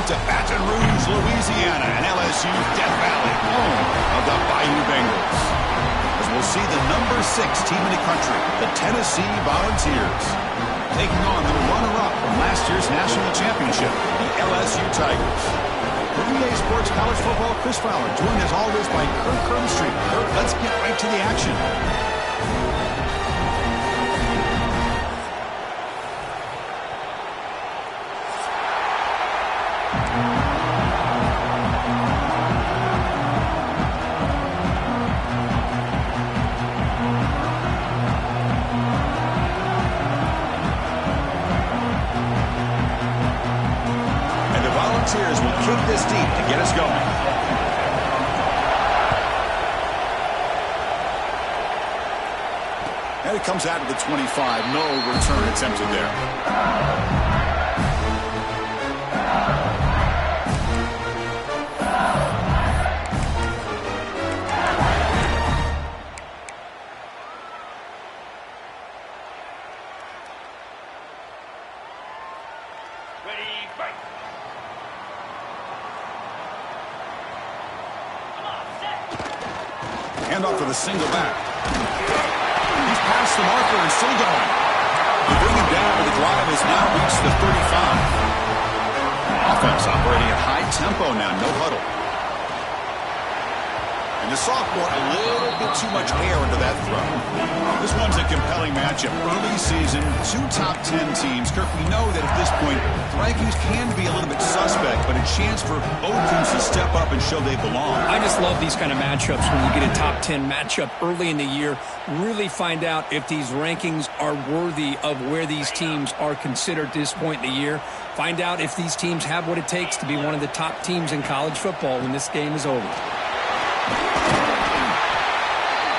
to Baton Rouge, Louisiana, and LSU's Death Valley, home of the Bayou Bengals. As we'll see the number 6 team in the country, the Tennessee Volunteers, taking on the runner-up from last year's national championship, the LSU Tigers. For EA Sports College Football, Chris Fowler, joined as always by Kirk Street. Kirk, let's get right to the action. Volunteers will kick this deep to get us going. And it comes out of the 25. No return attempted there. Handoff for the single back. He's past the marker and still going. They bring him down, but the drive has now reached the 35. Offense operating at high tempo now, no huddle. And the sophomore, a little bit too much air into that throw. This one's a compelling matchup. Early season, 2 top 10 teams. Kirk, we know that at this point, the Vikings can be a little bit suspect, but a chance for both teams to step up and show they belong. I just love these kind of matchups when you get a top 10 matchup early in the year. Really find out if these rankings are worthy of where these teams are considered at this point in the year. Find out if these teams have what it takes to be one of the top teams in college football when this game is over.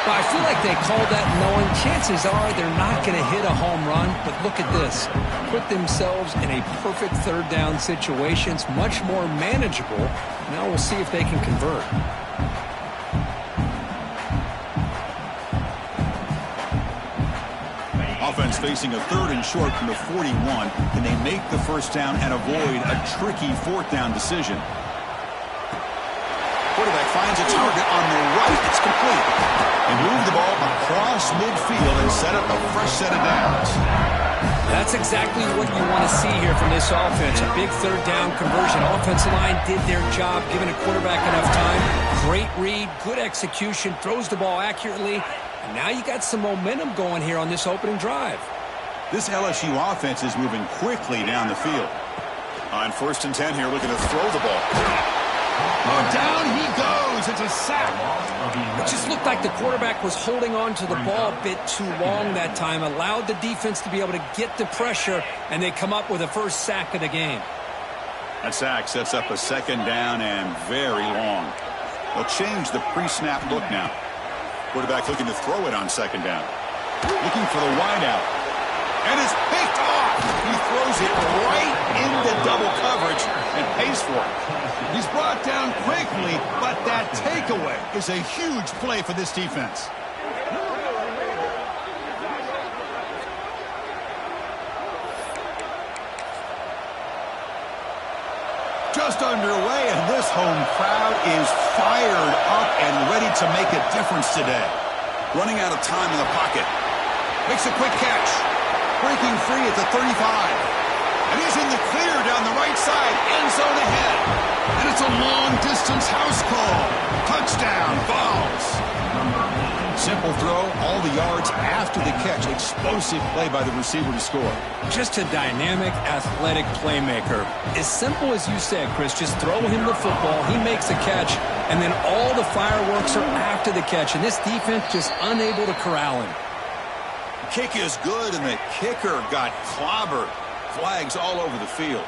Well, I feel like they called that knowing chances are they're not going to hit a home run, but look at this. Put themselves in a perfect third down situation. It's much more manageable. Now we'll see if they can convert. Offense facing a 3rd and short from the 41. Can they make the first down and avoid a tricky 4th down decision? Quarterback finds a target on the right. It's complete. They move the ball across midfield and set up a fresh set of downs. That's exactly what you want to see here from this offense. A big 3rd down conversion. Offensive line did their job, giving a quarterback enough time. Great read, good execution, throws the ball accurately. And now you got some momentum going here on this opening drive. This LSU offense is moving quickly down the field. On 1st and 10 here, looking to throw the ball. Oh, down he goes. It's a sack. It just looked like the quarterback was holding on to the ball a bit too long that time, allowed the defense to be able to get the pressure, and they come up with a first sack of the game. That sack sets up a 2nd down and very long. They'll change the pre-snap look now. Quarterback looking to throw it on 2nd down. Looking for the wideout. And it's picked off. He throws it right into double coverage and pays for it. He's brought down quickly, but that takeaway is a huge play for this defense. Just underway, and this home crowd is fired up and ready to make a difference today. Running out of time in the pocket. Makes a quick catch. Breaking free at the 35. And he's in the clear down the right side. End zone ahead. And it's a long-distance house call. Touchdown, Vols. Simple throw, all the yards after the catch. Explosive play by the receiver to score. Just a dynamic, athletic playmaker. As simple as you said, Chris, just throw him the football. He makes a catch, and then all the fireworks are after the catch. And this defense just unable to corral him. Kick is good, and the kicker got clobbered. Flags all over the field.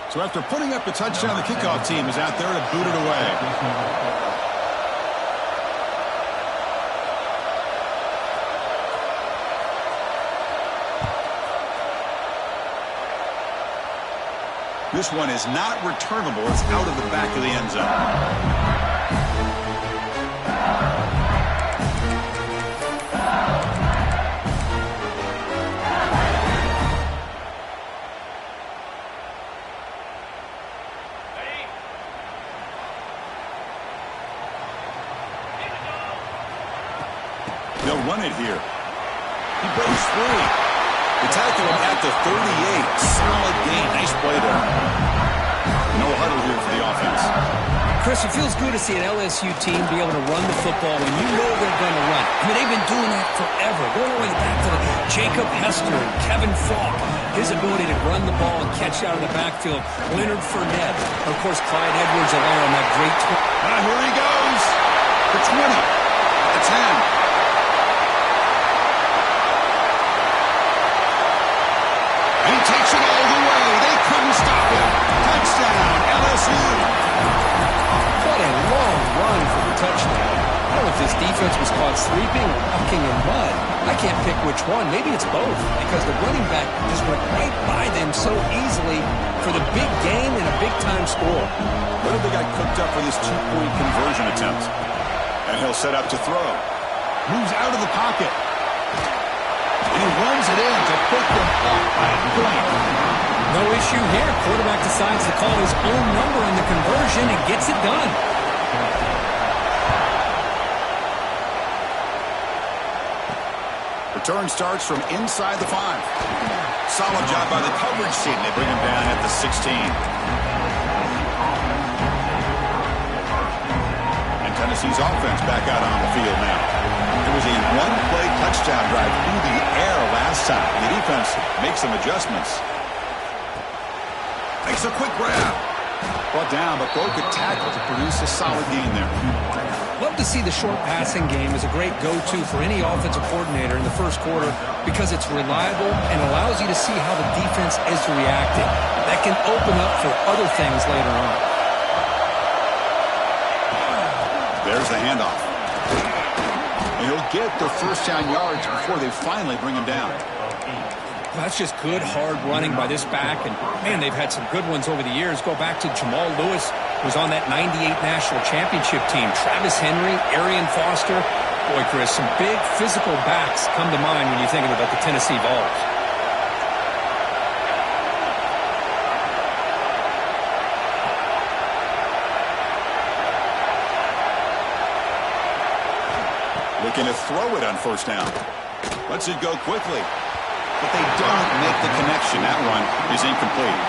So after putting up the touchdown, the kickoff team is out there to boot it away. This one is not returnable. It's out of the back of the end zone. They'll run it here. He breaks free. They tackle him at the 38. Solid gain. Nice play there. No huddle here for the offense. Chris, it feels good to see an LSU team be able to run the football when you know they're going to run. I mean, they've been doing that forever. Going all the way back to Jacob Hester and Kevin Falk. His ability to run the ball and catch out of the backfield. Leonard Fournette. And of course, Clyde Edwards-Helaire on that great here he goes. The 20. The 10. He takes it all the way. They couldn't stop him. Touchdown, LSU. What a long run for the touchdown. I don't know if this defense was caught sleeping or walking in mud. I can't pick which one. Maybe it's both because the running back just went right by them so easily for the big gain and a big-time score. What if they got cooked up for this two-point conversion attempt? And he'll set up to throw. Moves out of the pocket. And he runs it in to put them up by a point. No issue here. Quarterback decides to call his own number on the conversion and gets it done. Return starts from inside the 5. Solid job by the coverage team. They bring him down at the 16. And Tennessee's offense back out on the field now. It was a one-play touchdown drive through the air last time. The defense makes some adjustments. Makes a quick grab. Brought down, but broke a tackle to produce a solid gain there. Love to see the short passing game as a great go-to for any offensive coordinator in the first quarter because it's reliable and allows you to see how the defense is reacting. That can open up for other things later on. There's the handoff. And he'll get the first down yards before they finally bring him down. That's just good, hard running by this back. And, man, they've had some good ones over the years. Go back to Jamal Lewis, who was on that 98 National Championship team. Travis Henry, Arian Foster. Boy, Chris, some big physical backs come to mind when you're thinking about the Tennessee Vols. Looking to throw it on first down. Lets it go quickly. But they don't make the connection. That one is incomplete.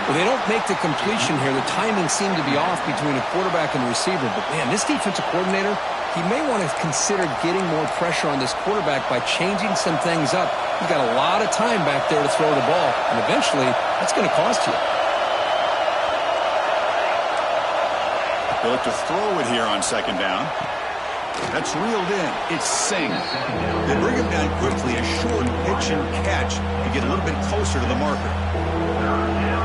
Well, they don't make the completion here. The timing seemed to be off between a quarterback and a receiver. But, man, this defensive coordinator, he may want to consider getting more pressure on this quarterback by changing some things up. He's got a lot of time back there to throw the ball. And eventually, that's going to cost you. They look to throw it here on second down. That's reeled in. It's Singh. They bring him down quickly. A short pitch and catch to get a little bit closer to the marker.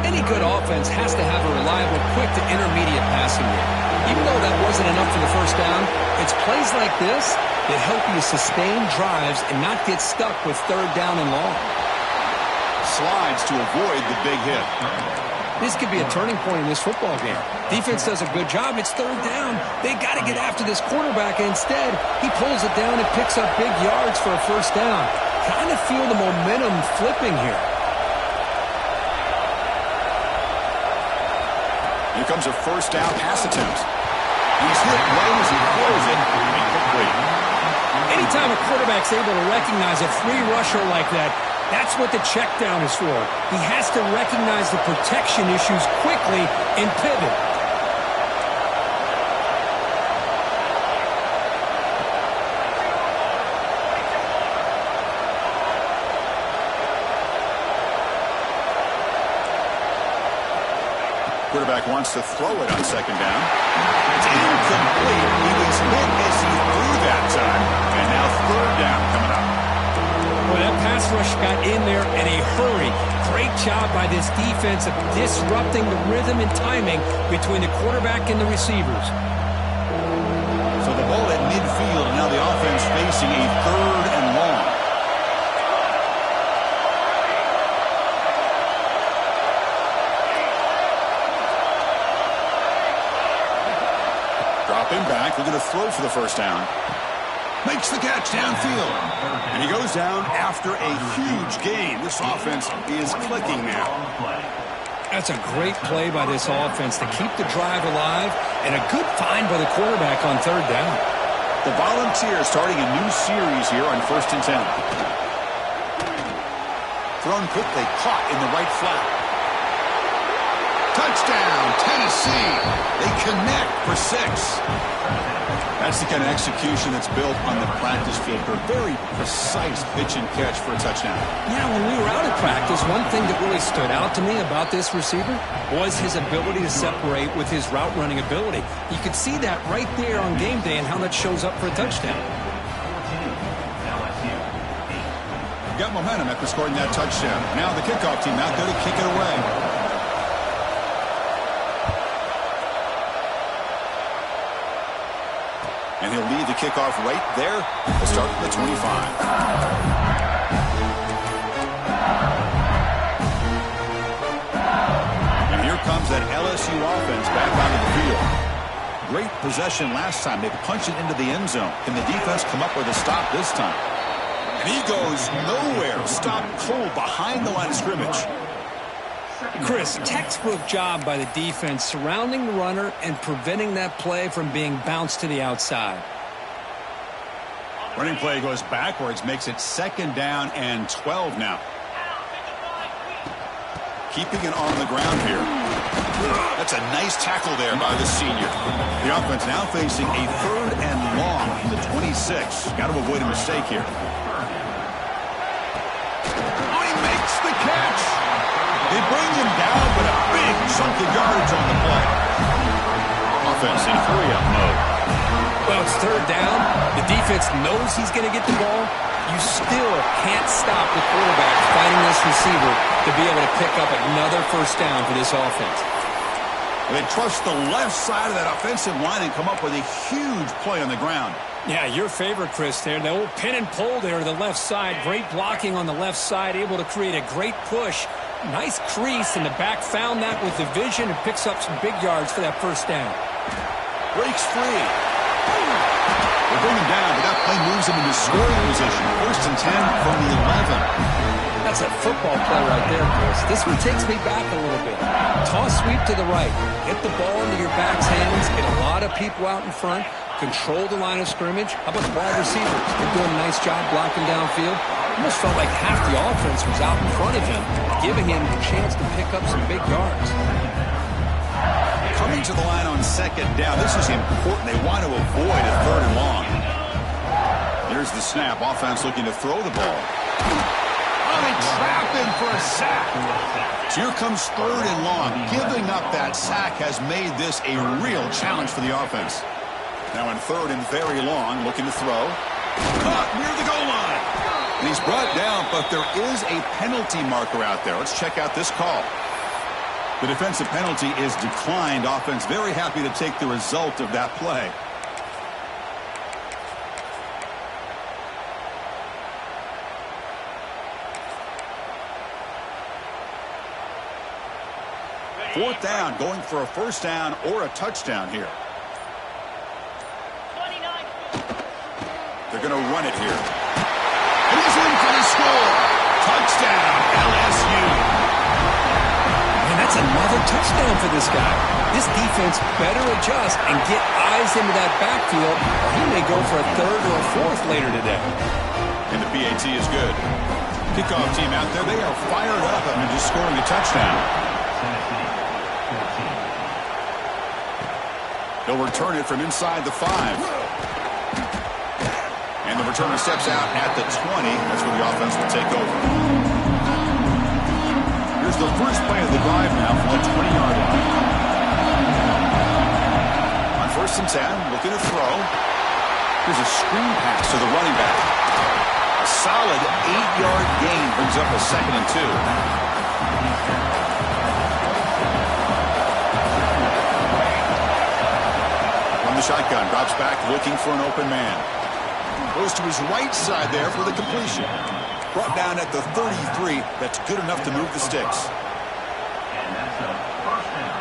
Any good offense has to have a reliable, quick to intermediate passing game. Even though that wasn't enough for the first down, it's plays like this that help you sustain drives and not get stuck with third down and long. Slides to avoid the big hit. This could be a turning point in this football game. Defense does a good job. It's third down. They got to get after this quarterback. Instead, he pulls it down and picks up big yards for a first down. Kind of feel the momentum flipping here. Here comes a first down pass attempt. He's hit right as he throws it. Incomplete. Anytime a quarterback's able to recognize a free rusher like that, that's what the check down is for. He has to recognize the protection issues quickly and pivot. Quarterback wants to throw it on second down. It's incomplete. He was hit as he threw that time. And now third down coming up. Well, that pass rush got in there in a hurry. Great job by this defense of disrupting the rhythm and timing between the quarterback and the receivers. So the ball at midfield, and now the offense facing a third and long. Dropping back, looking to throw for the first down. Makes the catch downfield. And he goes down after a huge gain. This offense is clicking now. That's a great play by this offense to keep the drive alive and a good find by the quarterback on third down. The Volunteers starting a new series here on 1st and 10. Thrown quickly, caught in the right flat. Touchdown, Tennessee. They connect for 6. That's the kind of execution that's built on the practice field for a very precise pitch and catch for a touchdown. Yeah, when we were out at practice, one thing that really stood out to me about this receiver was his ability to separate with his route running ability. You could see that right there on game day and how that shows up for a touchdown. Got momentum after scoring that touchdown. Now the kickoff team out there to kick it away. And he'll lead the kickoff right there. We'll start at the 25. And here comes that LSU offense back onto the field. Great possession last time. They punched it into the end zone. Can the defense come up with a stop this time? And he goes nowhere. Stopped cold behind the line of scrimmage. Chris, textbook job by the defense surrounding the runner and preventing that play from being bounced to the outside. Running play goes backwards, makes it 2nd down and 12 now. Keeping it on the ground here. That's a nice tackle there by the senior. The offense now facing a 3rd and long from the 26. Got to avoid a mistake here. Oh, he makes the catch. They bring him down, but a big chunk of yardage on the play. Offense in hurry-up mode. Well, it's 3rd down. The defense knows he's going to get the ball. You still can't stop the quarterback fighting this receiver to be able to pick up another 1st down for this offense. They trust the left side of that offensive line and come up with a huge play on the ground. Yeah, your favorite, Chris, there. The old pin and pull there to the left side. Great blocking on the left side, able to create a great push. Nice crease, and the back found that with the vision and picks up some big yards for that 1st down. Breaks free. They bring him down, but that play moves him into scoring position. 1st and 10 from the 11. That's a football play right there, Chris. This one takes me back a little bit. Toss sweep to the right. Get the ball into your back's hands. Get a lot of people out in front. Control the line of scrimmage. How about the wide receivers? They're doing a nice job blocking downfield. Almost felt like half the offense was out in front of him, giving him a chance to pick up some big yards. Coming to the line on 2nd down. This is important. They want to avoid a 3rd and long. Here's the snap. Offense looking to throw the ball. Oh, they trap him for a sack. So here comes 3rd and long. Giving up that sack has made this a real challenge for the offense. Now in 3rd and very long, looking to throw. Caught near the goal line. And he's brought down, but there is a penalty marker out there. Let's check out this call. The defensive penalty is declined. Offense very happy to take the result of that play. Fourth down, going for a 1st down or a touchdown here. They're going to run it here. And he's in for the score. Touchdown, LSU. And that's another touchdown for this guy. This defense better adjust and get eyes into that backfield, or he may go for a 3rd or a 4th later today. And the PAT is good. Kickoff team out there, they are fired up after just scoring a touchdown. They'll return it from inside the 5. And the returner steps out at the 20. That's where the offense will take over. Here's the first play of the drive now from the 20-yard line. On 1st and 10, looking to throw. Here's a screen pass to the running back. A solid 8-yard gain brings up a 2nd and 2. The shotgun drops back looking for an open man. Goes to his right side there for the completion. Brought down at the 33. That's good enough to move the sticks. And that's a 1st down.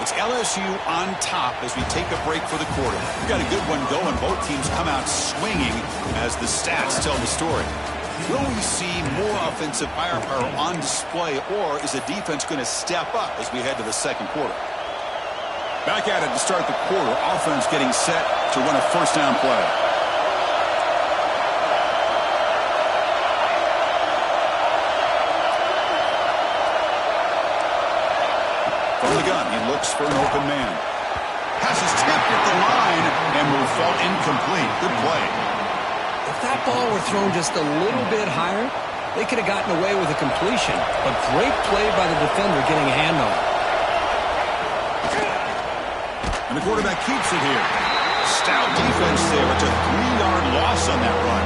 It's LSU on top as we take a break for the quarter. We've got a good one going. Both teams come out swinging as the stats tell the story. Will we see more offensive firepower on display, or is the defense going to step up as we head to the second quarter? Back at it to start the quarter. Offense getting set to run a first down play. From the gun, he looks for an open man. Pass is tipped at the line and will fall incomplete. Good play. If that ball were thrown just a little bit higher, they could have gotten away with a completion. A great play by the defender getting a hand on it. And the quarterback keeps it here. Stout defense there. It's a 3-yard loss on that run.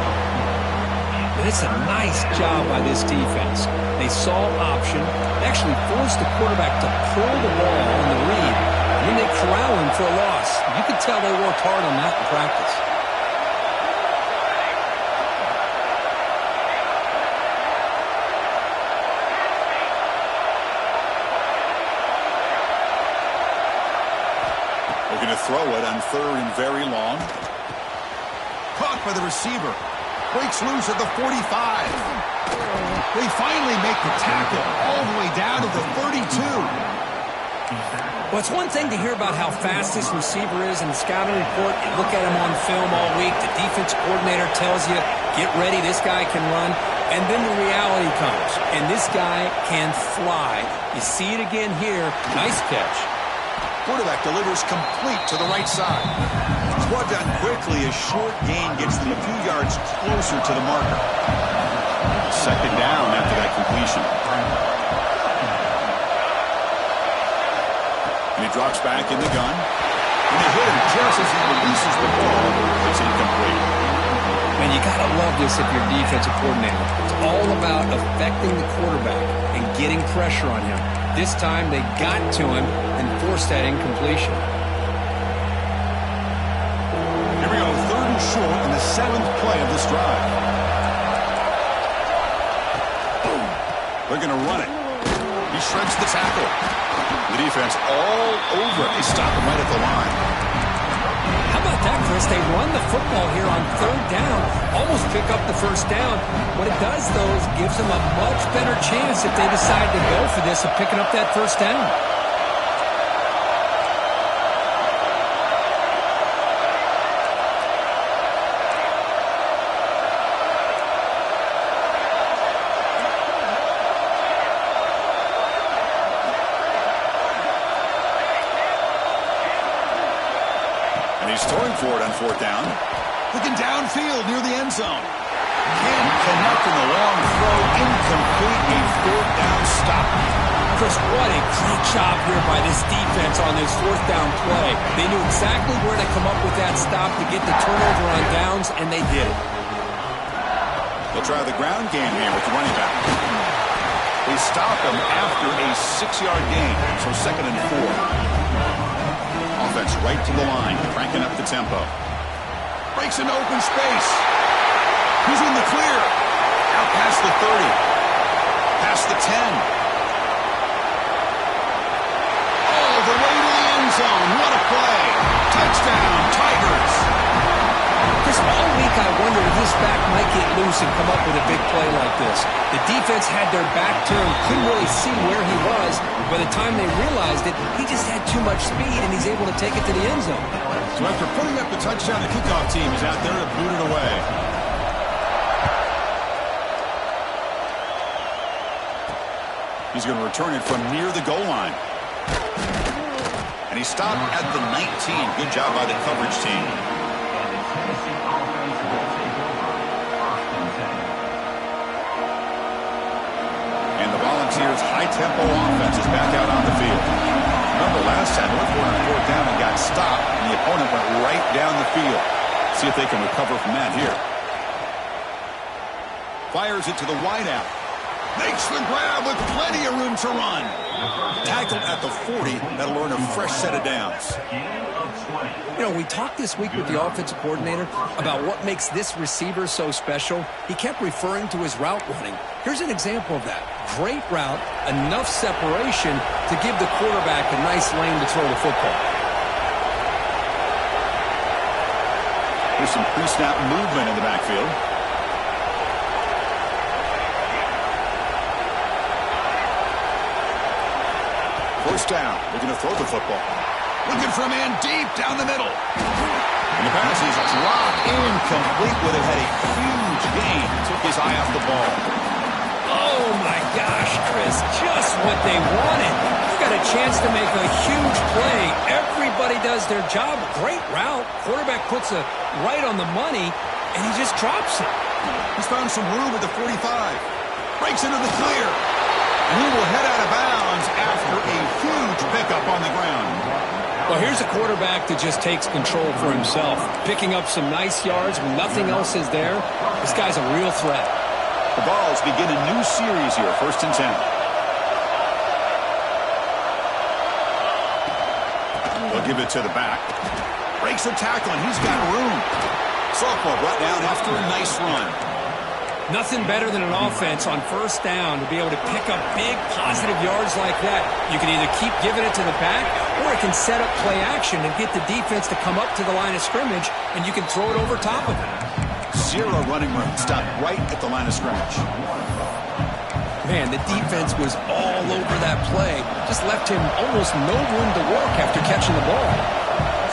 And it's a nice job by this defense. They saw option, actually forced the quarterback to pull the ball on the read, and then they corral him for a loss. You could tell they worked hard on that in practice. They're going to throw it on 3rd and very long. Caught by the receiver. Breaks loose at the 45. They finally make the tackle all the way down to the 32. Well, it's one thing to hear about how fast this receiver is in the scouting report. You look at him on film all week. The defense coordinator tells you, get ready, this guy can run. And then the reality comes, and this guy can fly. You see it again here. Nice catch. Quarterback delivers complete to the right side. It's brought down quickly. A short gain gets them a few yards closer to the marker. Second down after that completion. And he drops back in the gun. And they hit him just as he releases the ball. It's incomplete. Man, you got to love this if you're a defensive coordinator. It's all about affecting the quarterback and getting pressure on him. This time they got to him and forced that incompletion. Here we go, 3rd and short in the 7th play of this drive. Boom. They're going to run it. He shreds the tackle. The defense all over it. They stop him right at the line. How about that, Chris? They run the football here on 3rd down, almost pick up the first down. What it does, though, is gives them a much better chance if they decide to go for this of picking up that first down. He's throwing for it on 4th down. Looking downfield near the end zone. Can't connect in the long throw. Incomplete. A 4th down stop. Chris, what a great job here by this defense on this 4th down play. They knew exactly where to come up with that stop to get the turnover on downs, and they did it. They'll try the ground game here with the running back. They stop him after a 6-yard gain, so 2nd and 4. Offense right to the line, cranking up the tempo. Breaks into open space. He's in the clear. Out past the 30. Past the 10. All the way to the end zone. What a play. Touchdown, Tigers. Chris, all week I wondered if this back might get loose and come up with a big play like this. The defense had their back turned, couldn't really see where he was. By the time they realized it, he just had too much speed, and he's able to take it to the end zone. So after putting up the touchdown, the kickoff team is out there to boot it away. He's going to return it from near the goal line. And he stopped at the 19. Good job by the coverage team. And the Volunteers' high-tempo offense is back out on the field. Remember last time, they went for it on 4th down and got stopped, and the opponent went right down the field. See if they can recover from that here. Fires it to the wideout. Makes the grab with plenty of room to run. Tackled at the 40. That'll earn a fresh set of downs. You know, we talked this week with the offensive coordinator about what makes this receiver so special. He kept referring to his route running. Here's an example of that. Great route, enough separation to give the quarterback a nice lane to throw the football. There's some pre-snap movement in the backfield. first down. They're going to throw the football. Looking for a man deep down the middle. And the pass is dropped incomplete. Would have had a huge gain. Took his eye off the ball. Oh, my gosh, Chris. Just what they wanted. You got a chance to make a huge play. Everybody does their job. Great route. Quarterback puts it right on the money, and he just drops it. He's found some room at the 45. Breaks into the clear. And he will head out of bounds after a huge pickup on the ground. Well, here's a quarterback that just takes control for himself. Picking up some nice yards when nothing else is there. This guy's a real threat. The Vols begin a new series here, 1st and 10. They'll give it to the back. Breaks a tackle, and he's got room. Sophomore brought down after a nice run. Nothing better than an offense on 1st down to be able to pick up big positive yards like that. You can either keep giving it to the back, or it can set up play action and get the defense to come up to the line of scrimmage, and you can throw it over top of it. Zero running room. Stopped right at the line of scrimmage. Man, the defense was all over that play. Just left him almost no room to work after catching the ball.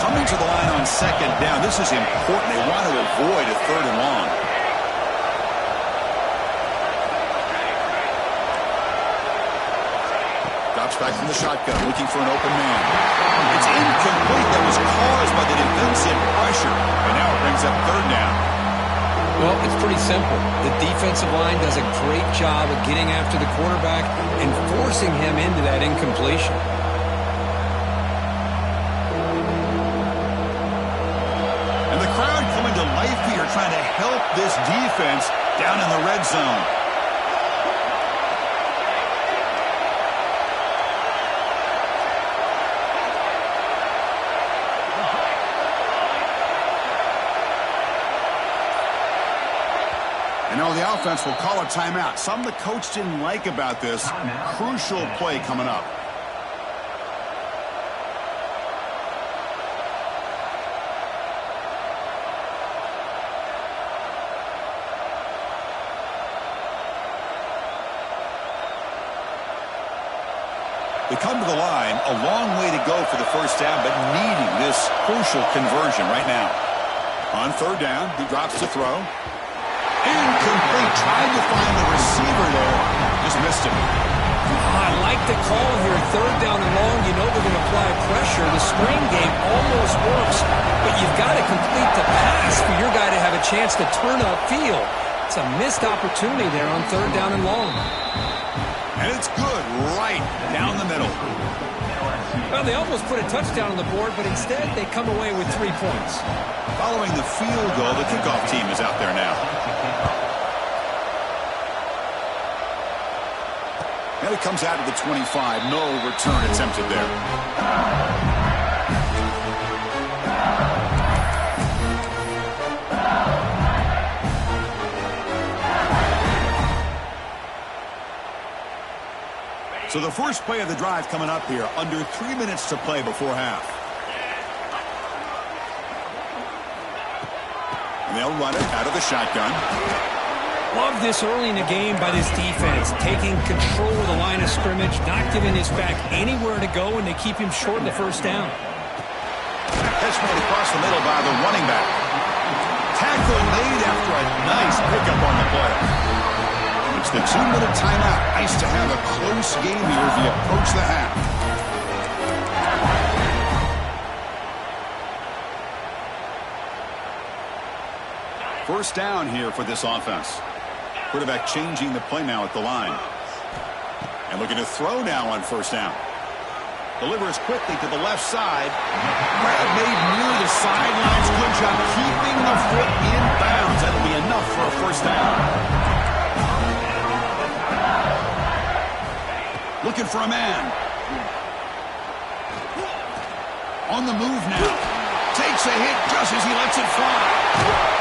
Coming to the line on 2nd down. This is important. They want to avoid a 3rd and long. Drops back from the shotgun, looking for an open man. It's incomplete. That was caused by the defensive pressure. And now it brings up 3rd down. Well, it's pretty simple. The defensive line does a great job of getting after the quarterback and forcing him into that incompletion. And the crowd coming to life here, trying to help this defense down in the red zone. And now the offense will call a timeout. Something the coach didn't like about this. Crucial play coming up. They come to the line, a long way to go for the 1st down, but needing this crucial conversion right now. On 3rd down, he drops to throw. Incomplete. Tried to find the receiver there. Just missed him. I like the call here. 3rd down and long. You know they're going to apply pressure. The screen game almost works, but you've got to complete the pass for your guy to have a chance to turn upfield. It's a missed opportunity there on 3rd down and long. And it's good right down the middle. Well, they almost put a touchdown on the board, but instead they come away with 3 points. Following the field goal, the kickoff team is out there now. And it comes out of the 25. No return attempted there. So the first play of the drive coming up here. Under 3 minutes to play before half. And they'll run it out of the shotgun. Love this early in the game by this defense, taking control of the line of scrimmage, not giving his back anywhere to go, and they keep him short of the 1st down. Catch made across the middle by the running back. Tackle made after a nice pickup on the play. It's the 2-minute timeout. Nice to have a close game here as we approach the half. First down here for this offense. Quarterback changing the play now at the line. And looking to throw now on 1st down. Delivers quickly to the left side. Grab made near the sidelines. Good job keeping the foot in bounds. That'll be enough for a 1st down. Looking for a man. On the move now. Takes a hit just as he lets it fly.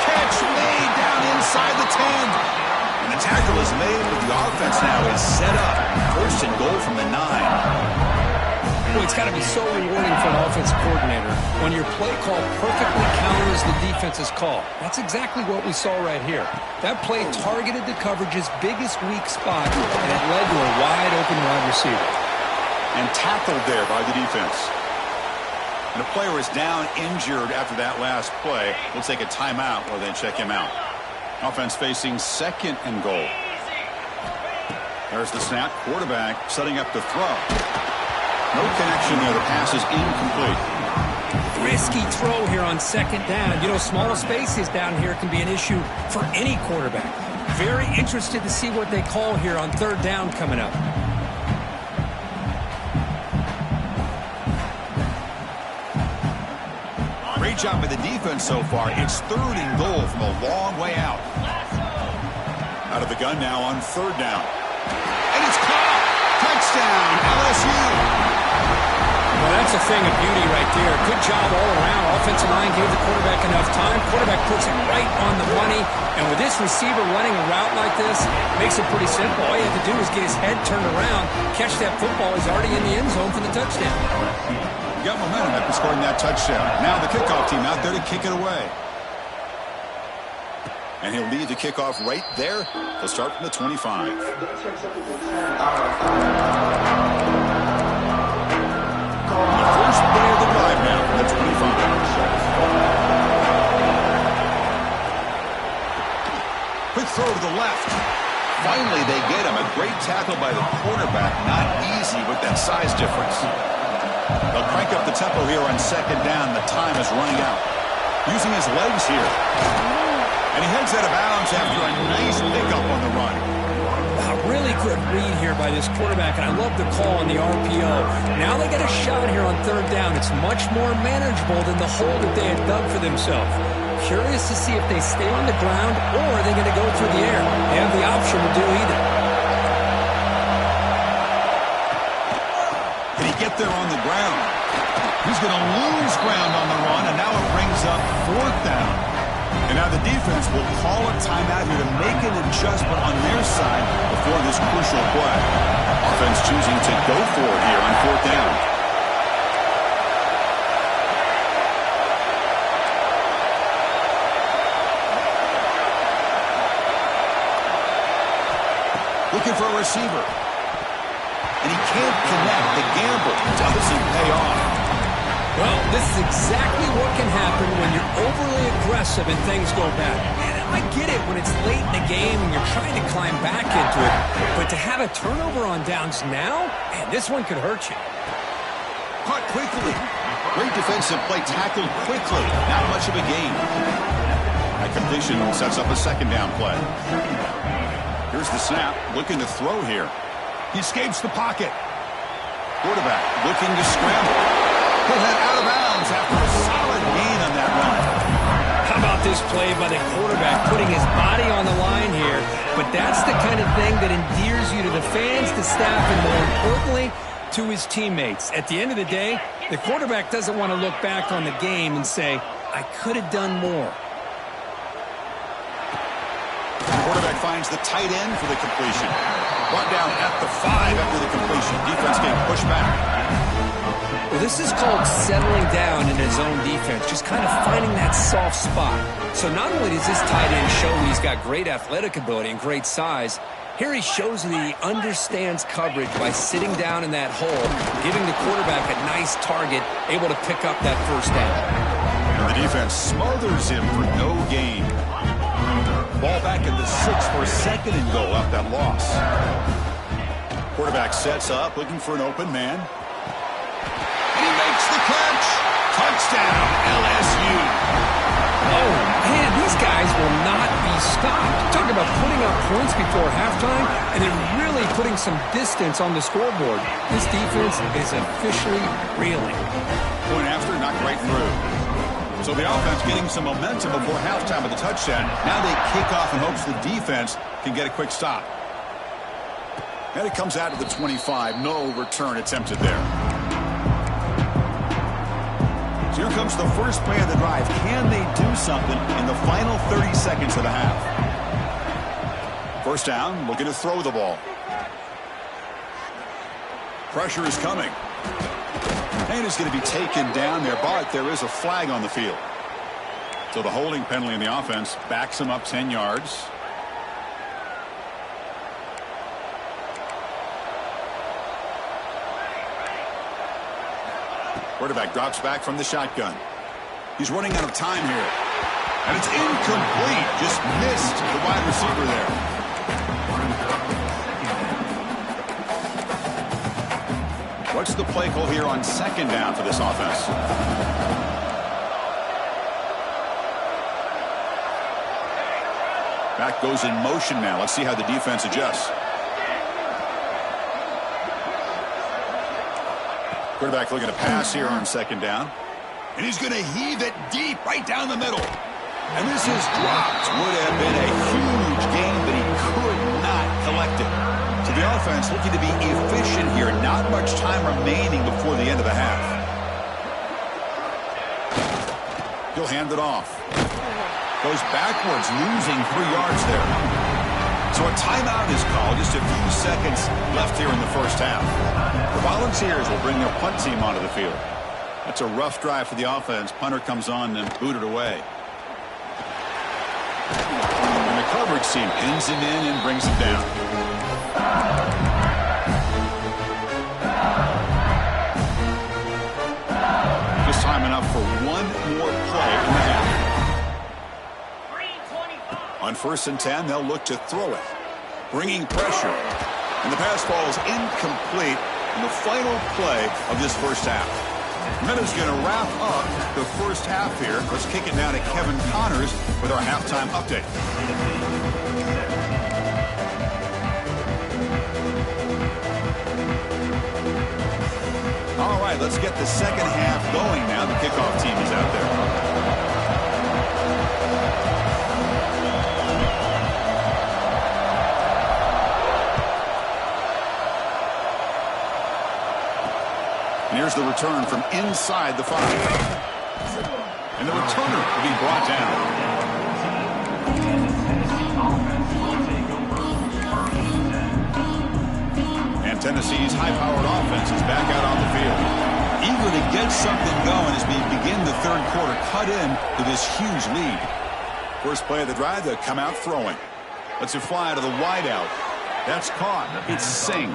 Catch made down inside the 10. And the tackle is made, but the offense now is set up. 1st and goal from the 9. Well, it's got to be so rewarding for an offensive coordinator when your play call perfectly counters the defense's call. That's exactly what we saw right here. That play targeted the coverage's biggest weak spot, and it led to a wide-open wide receiver. And tackled there by the defense. And the player is down injured after that last play. We'll take a timeout or then check him out. Offense facing 2nd and goal. There's the snap. Quarterback setting up the throw. No connection there. The pass is incomplete. Risky throw here on 2nd down. You know, small spaces down here can be an issue for any quarterback. Very interested to see what they call here on 3rd down coming up. Great job by the defense so far. It's 3rd and goal from a long way out. Out of the gun now on 3rd down. And it's caught. Touchdown, LSU. Well, that's a thing of beauty right there. Good job all around. Offensive line gave the quarterback enough time. Quarterback puts it right on the money. And with this receiver running a route like this, makes it pretty simple. All you have to do is get his head turned around, catch that football. He's already in the end zone for the touchdown. You got momentum after scoring that touchdown. Now the kickoff team out there to kick it away. And he'll lead the kickoff right there. He'll start from the 25. The first play of the drive now from the 25. Quick throw to the left. Finally, they get him. A great tackle by the quarterback. Not easy with that size difference. They'll crank up the tempo here on 2nd down. The time is running out. Using his legs here. And he heads out of bounds after a nice pickup on the run. Really good read here by this quarterback, and I love the call on the RPO. Now they get a shot here on 3rd down. It's much more manageable than the hole that they had dug for themselves. Curious to see if they stay on the ground or are they going to go through the air. They have the option to do either. Can he get there on the ground? He's going to lose ground on the run, and now it brings up 4th down. And now the defense will call a timeout here to make an adjustment on their side before this crucial play. Offense choosing to go for it here on 4th down. Looking for a receiver. And he can't connect. The gamble doesn't pay off. Well, this is exactly what can happen when you're overly aggressive and things go bad. And I get it when it's late in the game and you're trying to climb back into it. But to have a turnover on downs now, man, this one could hurt you. Caught quickly. Great defensive play, tackled quickly. Not much of a gain. That completion sets up a 2nd down play. Here's the snap, looking to throw here. He escapes the pocket. Quarterback looking to scramble. He'll head out of bounds after a solid gain on that run. How about this play by the quarterback, putting his body on the line here? But that's the kind of thing that endears you to the fans, the staff, and more importantly, to his teammates. At the end of the day, the quarterback doesn't want to look back on the game and say, I could have done more. The quarterback finds the tight end for the completion. Brought down at the 5 after the completion. Defense getting pushed back. Well, this is called settling down in his own defense, just kind of finding that soft spot. So not only does this tight end show he's got great athletic ability and great size, here he shows that he understands coverage by sitting down in that hole, giving the quarterback a nice target, able to pick up that 1st down. And the defense smothers him for no gain. Ball back at the 6 for 2nd and goal up that loss. Quarterback sets up, looking for an open man. And he makes the catch. Touchdown, LSU. Oh, man, these guys will not be stopped. Talk about putting up points before halftime and then really putting some distance on the scoreboard. This defense is officially reeling. Point after, not quite through. So the offense getting some momentum before halftime of the touchdown. Now they kick off in hopes the defense can get a quick stop. And it comes out to the 25. No return attempted there. So here comes the first play of the drive. Can they do something in the final 30 seconds of the half? 1st down, looking to throw the ball. Pressure is coming. And is going to be taken down there, but there is a flag on the field. So the holding penalty in the offense backs him up 10 yards. Quarterback drops back from the shotgun. He's running out of time here. And it's incomplete. Just missed the wide receiver there. What's the play call here on second down for this offense? Back goes in motion now. Let's see how the defense adjusts. Quarterback looking to pass here on second down. And he's going to heave it deep right down the middle. And this is dropped. Would have been a huge gain, but he could not collect it. So the offense looking to be efficient here. Not much time remaining before the end of the half. He'll hand it off. Goes backwards, losing 3 yards there. So a timeout is called. Just a few seconds left here in the first half. The Volunteers will bring their punt team onto the field. That's a rough drive for the offense. Punter comes on and booted away. And the coverage team pins him in and brings him down. Just time enough for one more play in the half. On 1st and 10, they'll look to throw it. Bringing pressure. And the pass ball is incomplete in the final play of this first half. Minna's going to wrap up the first half here. Let's kick it down to Kevin Connors with our halftime update. All right, let's get the second half going now. The kickoff team is out there. And here's the return from inside the 5. And the returner will be brought down. And Tennessee's high-powered offense is back out on the field. Eager to get something going as we begin the third quarter, cut in to this huge lead. First play of the drive, they'll come out throwing. Let's fly to the wideout. That's caught. It's Singh.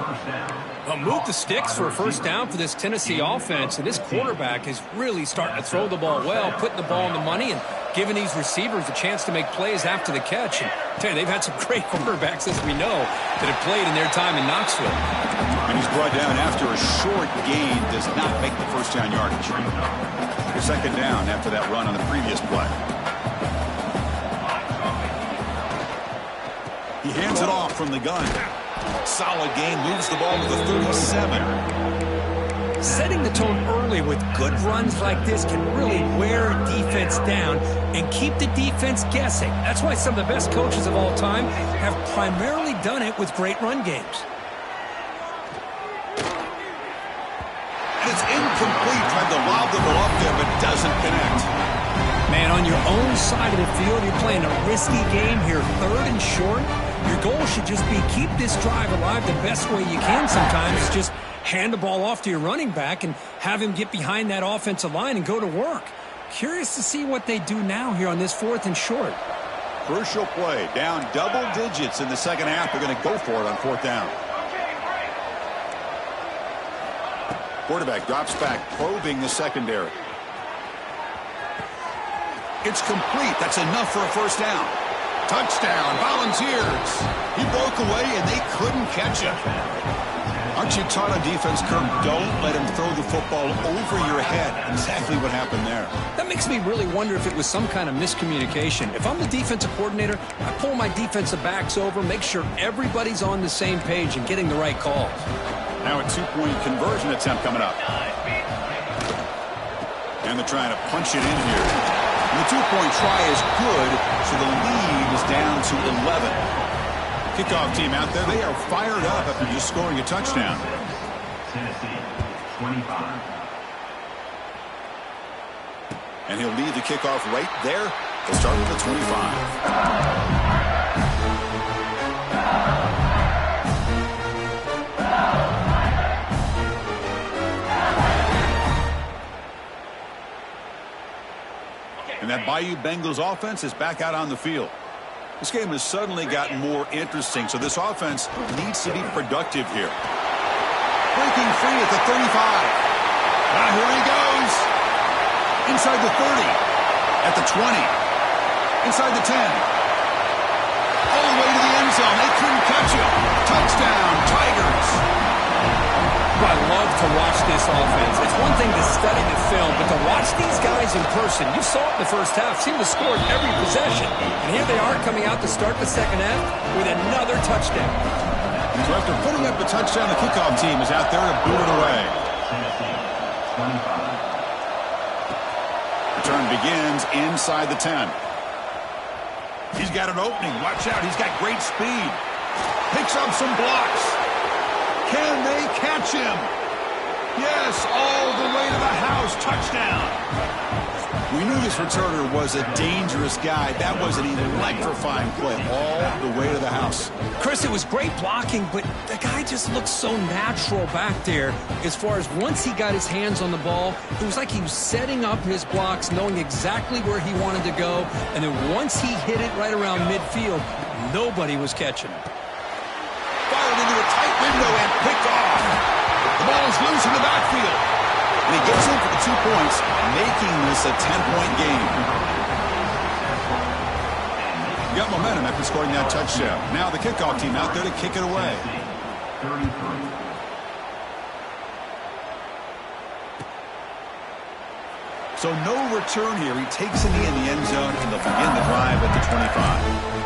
Well, move the sticks for a first down for this Tennessee offense, and this quarterback is really starting to throw the ball well, putting the ball in the money and giving these receivers a chance to make plays after the catch. And I tell you, they've had some great quarterbacks, as we know, that have played in their time in Knoxville. And he's brought down after a short gain, does not make the first down yardage. The second down after that run on the previous play. He hands it off from the gun. Solid game, moves the ball to the 37. Setting the tone early with good runs like this can really wear a defense down and keep the defense guessing. That's why some of the best coaches of all time have primarily done it with great run games. And it's incomplete, trying to lob the ball up there, but doesn't connect. Man, on your own side of the field, you're playing a risky game here, 3rd and short. Your goal should just be keep this drive alive the best way you can sometimes. Just hand the ball off to your running back and have him get behind that offensive line and go to work. Curious to see what they do now here on this 4th and short. Crucial play. Down double digits in the second half. They're going to go for it on 4th down. Quarterback drops back, probing the secondary. It's complete. That's enough for a first down. Touchdown, Volunteers. He broke away, and they couldn't catch him. Aren't you taught on defense, Kirk? Don't let him throw the football over your head. Exactly what happened there. That makes me really wonder if it was some kind of miscommunication. If I'm the defensive coordinator, I pull my defensive backs over, make sure everybody's on the same page and getting the right calls. Now a 2-point conversion attempt coming up. And they're trying to punch it in here. And the 2-point try is good, so the lead is down to 11. Kickoff team out there, they are fired up after just scoring a touchdown. Tennessee, 25. And he'll lead the kickoff right there. They'll start with the 25. And that Bayou Bengals offense is back out on the field. This game has suddenly gotten more interesting, so this offense needs to be productive here. Breaking free at the 35. Now here he goes. Inside the 30. At the 20. Inside the 10. All the way to the end zone. They couldn't catch him. Touchdown, Tigers. I love to watch this offense. It's one thing to study the film, but to watch these guys in person, you saw it in the first half, seemed to score every possession. And here they are coming out to start the second half with another touchdown. So after putting up a touchdown, the kickoff team is out there to boot it away. Return begins inside the 10. He's got an opening. Watch out. He's got great speed. Picks up some blocks. Can they catch him? Yes, all the way to the house. Touchdown. We knew this returner was a dangerous guy. That was an electrifying play all the way to the house. Chris, it was great blocking, but the guy just looked so natural back there. As far as once he got his hands on the ball, it was like he was setting up his blocks, knowing exactly where he wanted to go. And then once he hit it right around midfield, nobody was catching him. Fired into a tight window and picked off. The ball is loose in the backfield. And he gets in for the 2 points, making this a 10-point game. Got momentum after scoring that touchdown. Now the kickoff team out there to kick it away. So no return here. He takes it in the end zone, and they'll begin the drive at the 25.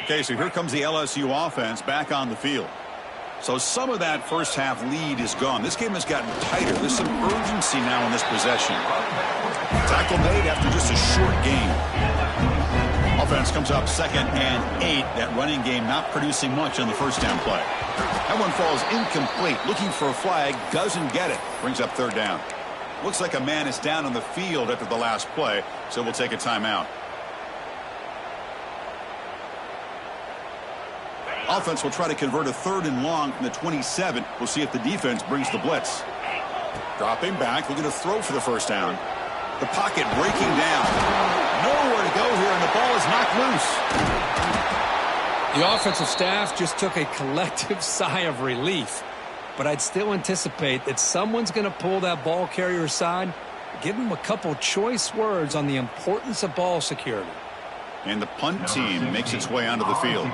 Okay, so here comes the LSU offense back on the field. So some of that first half lead is gone. This game has gotten tighter. There's some urgency now in this possession. Tackle made after just a short game. Offense comes up 2nd and 8. That running game not producing much on the first down play. That one falls incomplete. Looking for a flag, doesn't get it. Brings up 3rd down. Looks like a man is down on the field after the last play, so we'll take a timeout. Offense will try to convert a 3rd and long from the 27. We'll see if the defense brings the blitz. Dropping back, looking to throw for the first down. The pocket breaking down. Nowhere to go here, and the ball is knocked loose. The offensive staff just took a collective sigh of relief. But I'd still anticipate that someone's going to pull that ball carrier aside, give him a couple choice words on the importance of ball security. And the punt team makes its way onto the field.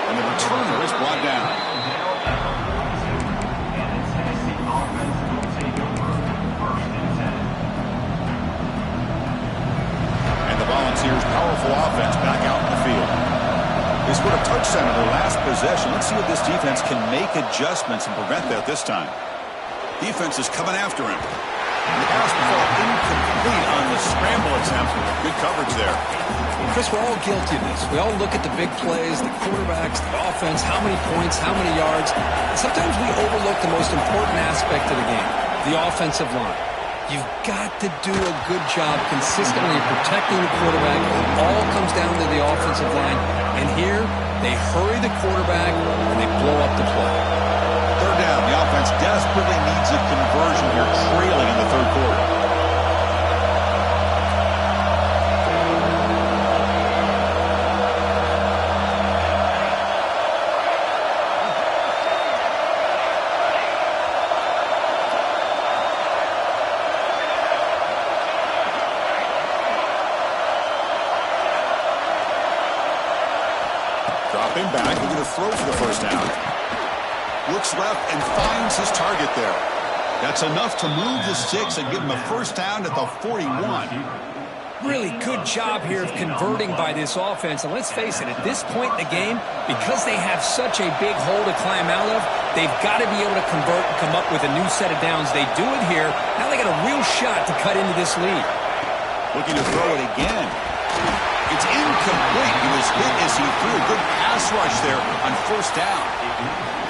And the returner is brought down. And the Volunteers' powerful offense back out in the field. They scored a touchdown in their last possession. Let's see if this defense can make adjustments and prevent that this time. Defense is coming after him. And the pass will fall incomplete on the scramble attempt. Good coverage there. Chris, we're all guilty of this. We all look at the big plays, the quarterbacks, the offense, how many points, how many yards. And sometimes we overlook the most important aspect of the game, the offensive line. You've got to do a good job consistently protecting the quarterback. It all comes down to the offensive line. And here, they hurry the quarterback, and they blow up the play. 3rd down. The offense desperately needs a conversion here, trailing in the 3rd quarter. Dropping back, looking to throw for the first down. Looks left and finds his target there. That's enough to move the sticks and give him a first down at the 41. Really good job here of converting by this offense. And let's face it, at this point in the game, because they have such a big hole to climb out of, they've got to be able to convert and come up with a new set of downs. They do it here. Now they got a real shot to cut into this lead. Looking to throw it again. It's incomplete. He was hit as he threw a good pass rush there on first down.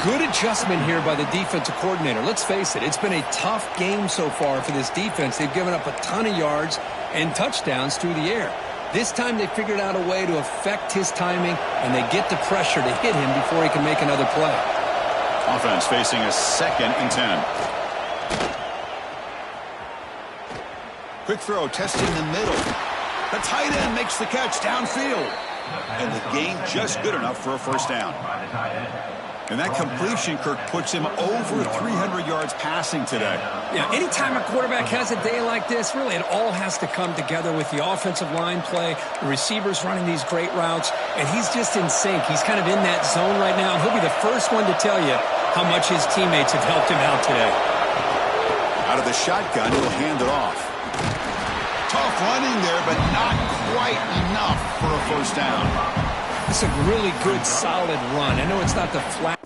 Good adjustment here by the defensive coordinator. Let's face it, it's been a tough game so far for this defense. They've given up a ton of yards and touchdowns through the air. This time they figured out a way to affect his timing, and they get the pressure to hit him before he can make another play. Offense facing a 2nd and 10. Quick throw, testing the middle. The tight end makes the catch downfield. And the gain just good enough for a first down. And that completion, Kirk, puts him over 300 yards passing today. Yeah, anytime a quarterback has a day like this, really it all has to come together with the offensive line play, the receivers running these great routes, and he's just in sync. He's kind of in that zone right now, and he'll be the first one to tell you how much his teammates have helped him out today. Out of the shotgun, he'll hand it off. Tough running there, but not quite enough for a first down. It's a really good, solid run. I know it's not the flat.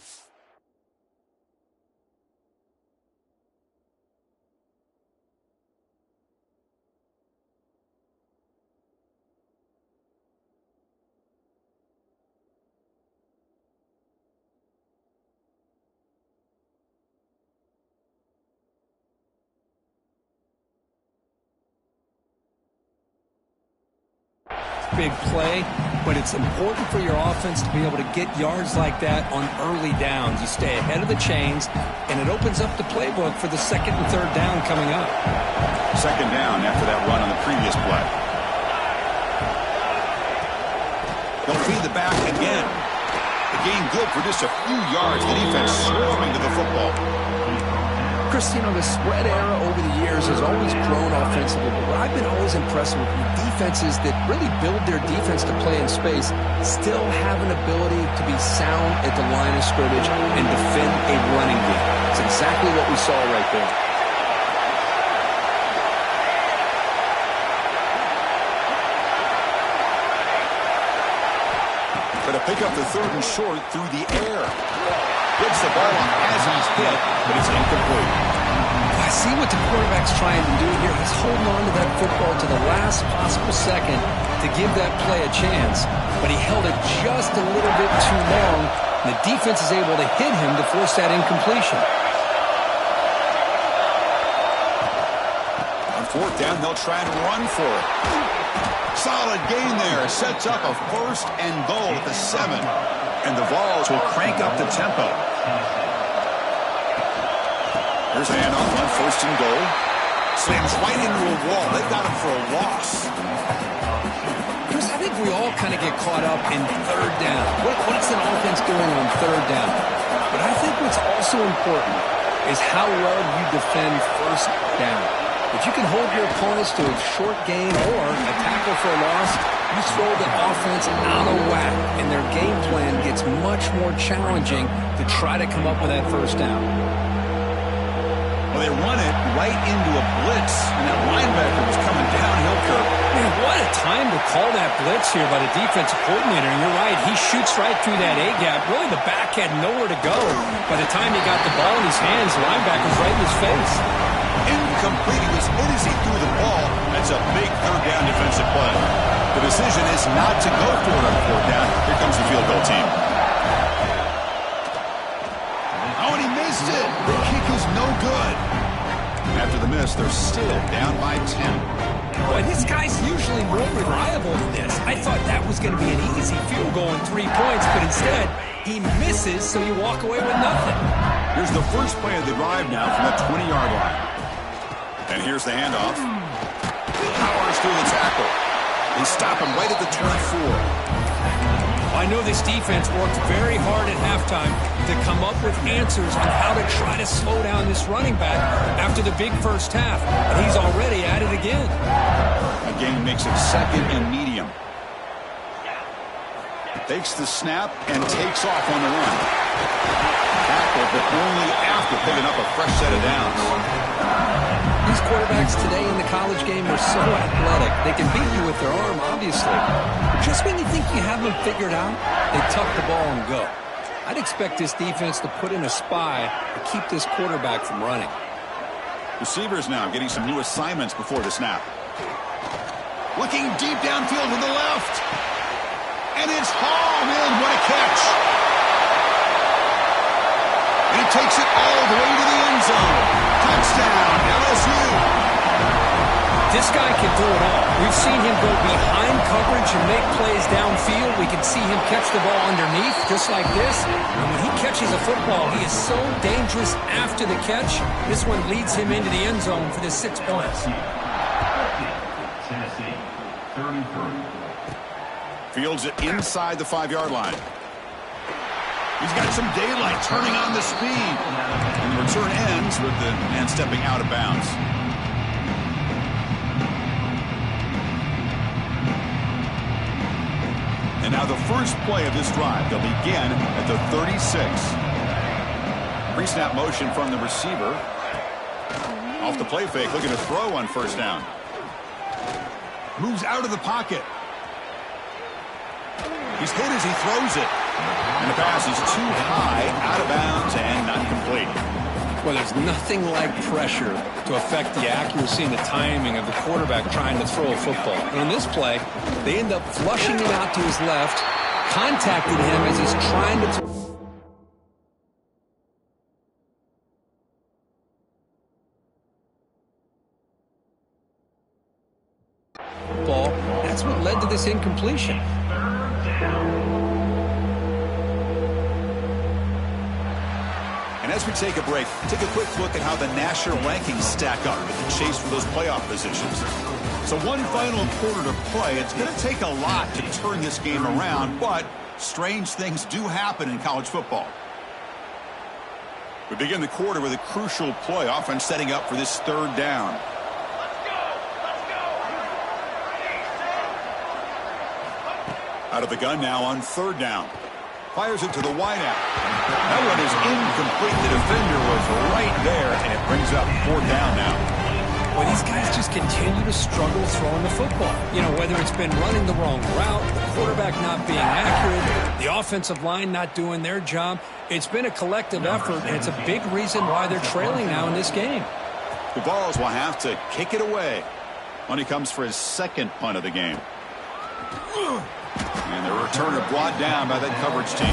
Big play, but it's important for your offense to be able to get yards like that on early downs. You stay ahead of the chains, and it opens up the playbook for the 2nd and 3rd down coming up. 2nd down after that run on the previous play. They'll feed the back again. The gain good for just a few yards. The defense swarming to the football. Chris, you know, the spread era over the years has always grown offensively, but what I've been always impressed with defenses that really build their defense to play in space still have an ability to be sound at the line of scrimmage and defend a running game. It's exactly what we saw right there. But to pick up the 3rd and short through the air. Gets the ball on as he's hit, but it's incomplete. I see what the quarterback's trying to do here. He's holding on to that football to the last possible second to give that play a chance. But he held it just a little bit too long, and the defense is able to hit him to force that incompletion. On 4th down, they'll try and run for it. Solid gain there. Sets up a 1st and goal at the 7. And the Vols will crank up the tempo. Here's a handoff on 1st and goal. Slams right into a wall. They've got him for a loss. Chris, I think we all kind of get caught up in 3rd down. What's an offense doing on 3rd down? But I think what's also important is how well you defend 1st down. If you can hold your opponents to a short gain or a tackle for a loss, you throw the offense out of whack, and their game plan gets much more challenging to try to come up with that 1st down. Well, they run it right into a blitz, and that linebacker was coming downhill, Kirk. Man, what a time to call that blitz here by the defensive coordinator. And you're right, he shoots right through that A-gap. Really, the back had nowhere to go. By the time he got the ball in his hands, the linebacker's right in his face. Incomplete. He was hit as he threw the ball. That's a big 3rd down defensive play. The decision is not to go for it on 4th down. Here comes the field goal team. Oh, and he missed it. The kick is no good. After the miss, they're still down by 10. Boy, this guy's usually more reliable than this. I thought that was going to be an easy field goal in 3 points, but instead, he misses, so you walk away with nothing. Here's the first play of the drive now from the 20-yard line. And here's the handoff. Powers through the tackle. They stop him right at the 24. I know this defense worked very hard at halftime to come up with answers on how to try to slow down this running back after the big first half. But he's already at it again. Again, makes it 2nd and medium. Takes the snap and takes off on the run. Tackle, but only after picking up a fresh set of downs. These quarterbacks today in the college game are so athletic. They can beat you with their arm, obviously. But just when you think you have them figured out, they tuck the ball and go. I'd expect this defense to put in a spy to keep this quarterback from running. Receivers now getting some new assignments before the snap. Looking deep downfield to the left. And it's hauled in. What a catch. And he takes it all the way to the end zone. Touchdown, LSU. This guy can do it all. We've seen him go behind coverage and make plays downfield. We can see him catch the ball underneath, just like this. And when he catches a football, he is so dangerous after the catch. This one leads him into the end zone for the 6 points. Tennessee, 33. Fields it inside the 5-yard line. He's got some daylight turning on the speed. And the return ends with the man stepping out of bounds. And now the first play of this drive. They'll begin at the 36. Pre-snap motion from the receiver. Off the play fake, looking to throw on first down. Moves out of the pocket. He's hit as he throws it. And the pass is too high, out of bounds, and not complete. Well, there's nothing like pressure to affect the accuracy and the timing of the quarterback trying to throw a football. And on this play, they end up flushing him out to his left, contacted him as he's trying to ball. That's what led to this incompletion. And as we take a break, take a quick look at how the national rankings stack up in the chase for those playoff positions. So one final quarter to play. It's going to take a lot to turn this game around, but strange things do happen in college football. We begin the quarter with a crucial play, offense setting up for this third down. Out of the gun now on third down. Fires it to the wideout. That one is incomplete. The defender was right there, and it brings up fourth down now. Well, these guys just continue to struggle throwing the football. You know, whether it's been running the wrong route, the quarterback not being accurate, the offensive line not doing their job. It's been a collective effort, and it's a big reason why they're trailing now in this game. The Vols will have to kick it away when he comes for his second punt of the game. And the returner brought down by that coverage team.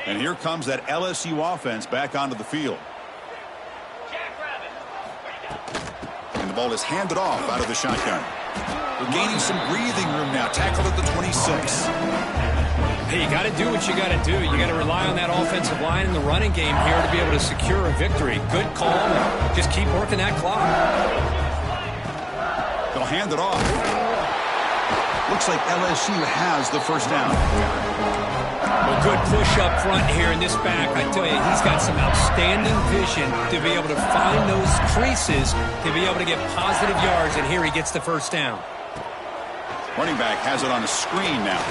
And here comes that LSU offense back onto the field. And the ball is handed off out of the shotgun. We're gaining some breathing room now. Tackled at the 26. Hey, you got to do what you got to do. You got to rely on that offensive line in the running game here to be able to secure a victory. Good call, and just keep working that clock. They'll hand it off. Looks like LSU has the first down. Well, good push up front here in this back. I tell you, he's got some outstanding vision to be able to find those creases, to be able to get positive yards, and here he gets the first down. Running back has it on a screen now.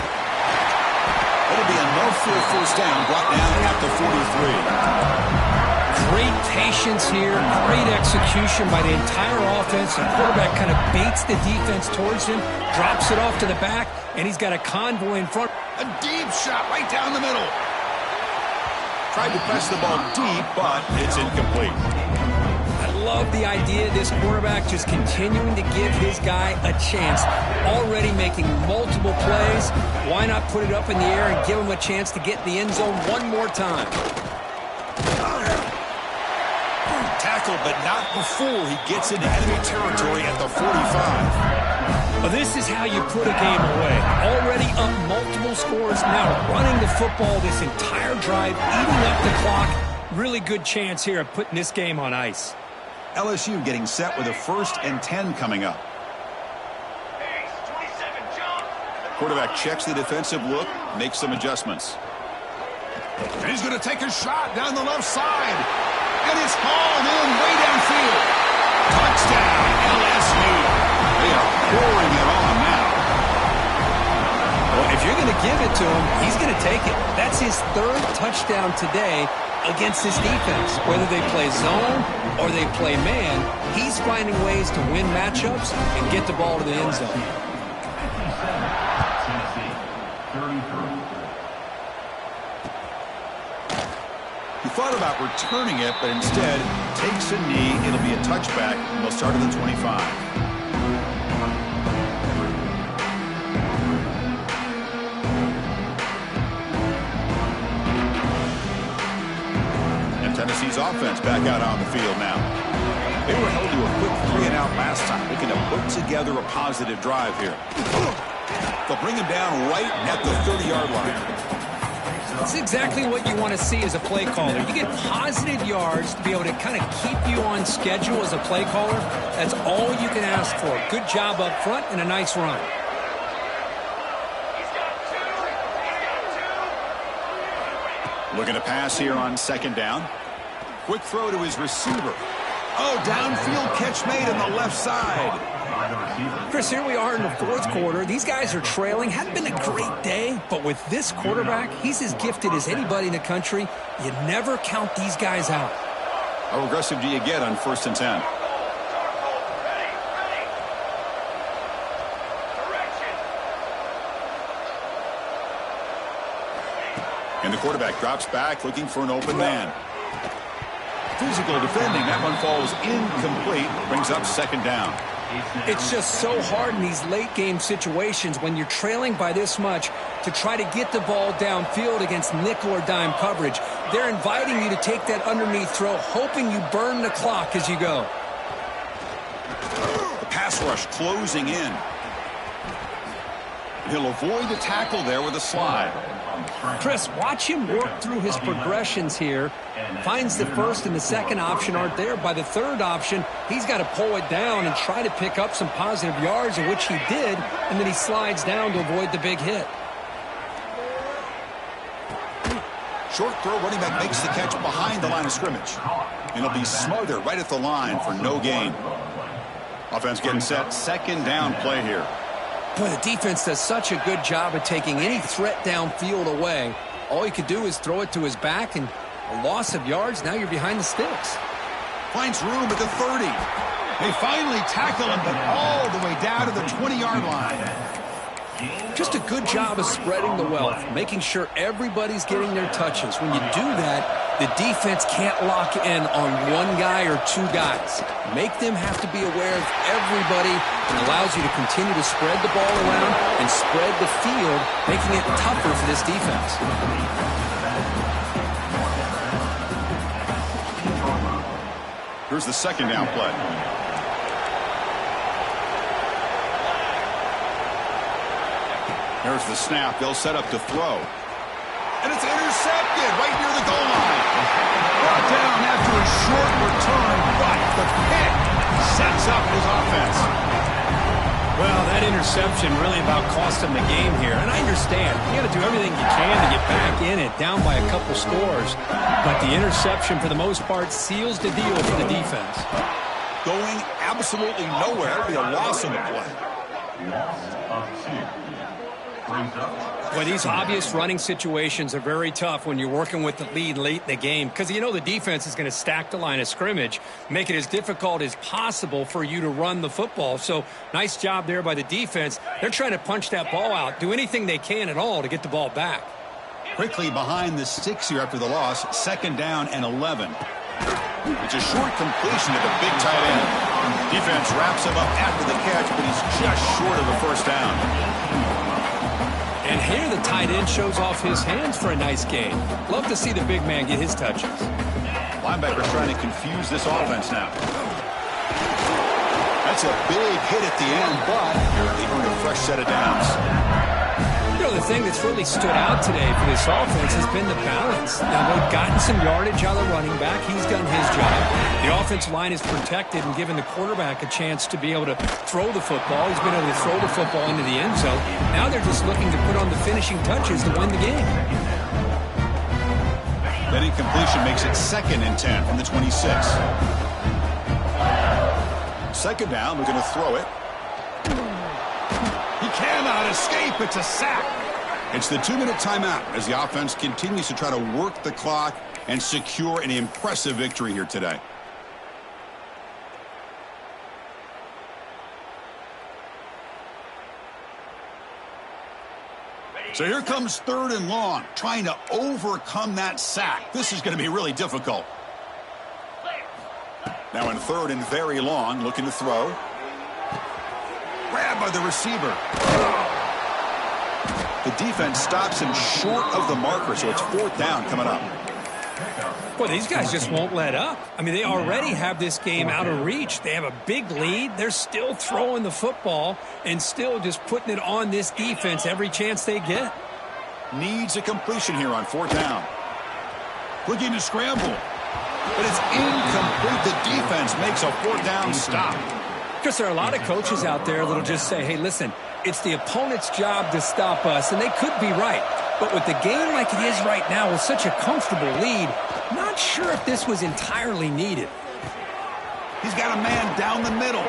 It'll be enough for a first down, brought down at the 43. Great patience here, great execution by the entire offense. The quarterback kind of baits the defense towards him, drops it off to the back, and he's got a convoy in front. A deep shot right down the middle. Tried to press the ball deep, but it's incomplete. I love the idea of this quarterback just continuing to give his guy a chance. Already making multiple plays. Why not put it up in the air and give him a chance to get in the end zone one more time? Tackled, but not before he gets into enemy territory at the 45. Well, this is how you put a game away. Already up multiple scores, now running the football this entire drive, eating up the clock. Really good chance here of putting this game on ice. LSU getting set with a 1st and 10 coming up. Quarterback checks the defensive look, makes some adjustments. And he's going to take a shot down the left side. And it's hauled in way downfield. Touchdown, LSU. They are pouring it on now. Well, if you're going to give it to him, he's going to take it. That's his 3rd touchdown today against this defense. Whether they play zone or they play man, he's finding ways to win matchups and get the ball to the end zone. He thought about returning it, but instead takes a knee. It'll be a touchback, and they'll start at the 25. sees offense back out on the field now. They were held to a quick 3-and-out last time, looking to put together a positive drive here. They'll bring him down right at the 30-yard line. It's exactly what you want to see as a play caller. You get positive yards to be able to kind of keep you on schedule as a play caller. That's all you can ask for. Good job up front and a nice run. Looking to pass here on 2nd down. Quick throw to his receiver. Oh, downfield catch made on the left side. Chris, here we are in the 4th quarter. These guys are trailing. Hadn't been a great day, but with this quarterback, he's as gifted as anybody in the country. You never count these guys out. How aggressive do you get on 1st and 10? And the quarterback drops back, looking for an open man. Physical defending. That one falls incomplete. Brings up 2nd down. It's just so hard in these late-game situations when you're trailing by this much to try to get the ball downfield against nickel or dime coverage. They're inviting you to take that underneath throw, hoping you burn the clock as you go. The pass rush closing in. He'll avoid the tackle there with a slide. Chris, watch him work through his progressions here. Finds the 1st and the 2nd option aren't there. By the 3rd option, he's got to pull it down and try to pick up some positive yards, in which he did, and then he slides down to avoid the big hit. Short throw, running back makes the catch behind the line of scrimmage. And he'll be smothered right at the line for no gain. Offense getting set. 2nd down play here. Boy, the defense does such a good job of taking any threat downfield away. All he could do is throw it to his back, and a loss of yards, now you're behind the sticks. Finds room at the 30. They finally tackle him, but all the way down to the 20-yard line. Just a good job of spreading the wealth, making sure everybody's getting their touches. When you do that, the defense can't lock in on one guy or 2 guys. Make them have to be aware of everybody, and allows you to continue to spread the ball around and spread the field, making it tougher for this defense. Here's the 2nd down play. There's the snap. They'll set up to throw. And it's intercepted right near the goal line. Brought down after a short return, but the pick sets up his offense. Well, that interception really about cost him the game here. And I understand. You got to do everything you can to get back in it, down by a couple scores. But the interception, for the most part, seals the deal for the defense. Going absolutely nowhere. It'll be a loss on the play. Loss of 2. Well, these obvious running situations are very tough when you're working with the lead late in the game, because you know the defense is going to stack the line of scrimmage, make it as difficult as possible for you to run the football. So nice job there by the defense. They're trying to punch that ball out, do anything they can at all to get the ball back. Quickly behind the sticks here after the loss. 2nd down and 11. It's a short completion to the big tight end. Defense wraps him up after the catch, but he's just short of a 1st down. And here the tight end shows off his hands for a nice gain. Love to see the big man get his touches. Linebackers trying to confuse this offense now. That's a big hit at the end, but they earn a fresh set of downs. You know, the thing that's really stood out today for this offense has been the balance. Now, they've gotten some yardage out of the running back. He's done his job. The offensive line is protected and given the quarterback a chance to be able to throw the football. He's been able to throw the football into the end zone. Now they're just looking to put on the finishing touches to win the game. That incompletion makes it 2nd and 10 from the 26. 2nd down, we're going to throw it. He cannot escape. It's a sack. It's the 2-minute timeout as the offense continues to try to work the clock and secure an impressive victory here today. So here comes 3rd and long, trying to overcome that sack. This is going to be really difficult. Now in 3rd and very long, looking to throw. Grabbed by the receiver. The defense stops him short of the marker, so it's 4th down coming up. Well, these guys just won't let up. I mean, they already have this game out of reach. They have a big lead. They're still throwing the football and still just putting it on this defense every chance they get. Needs a completion here on 4th down. Looking to scramble. But it's incomplete. The defense makes a 4th down stop. Because there are a lot of coaches out there that will just say, hey, listen, it's the opponent's job to stop us, and they could be right. But with the game like it is right now with such a comfortable lead, not sure if this was entirely needed. He's got a man down the middle.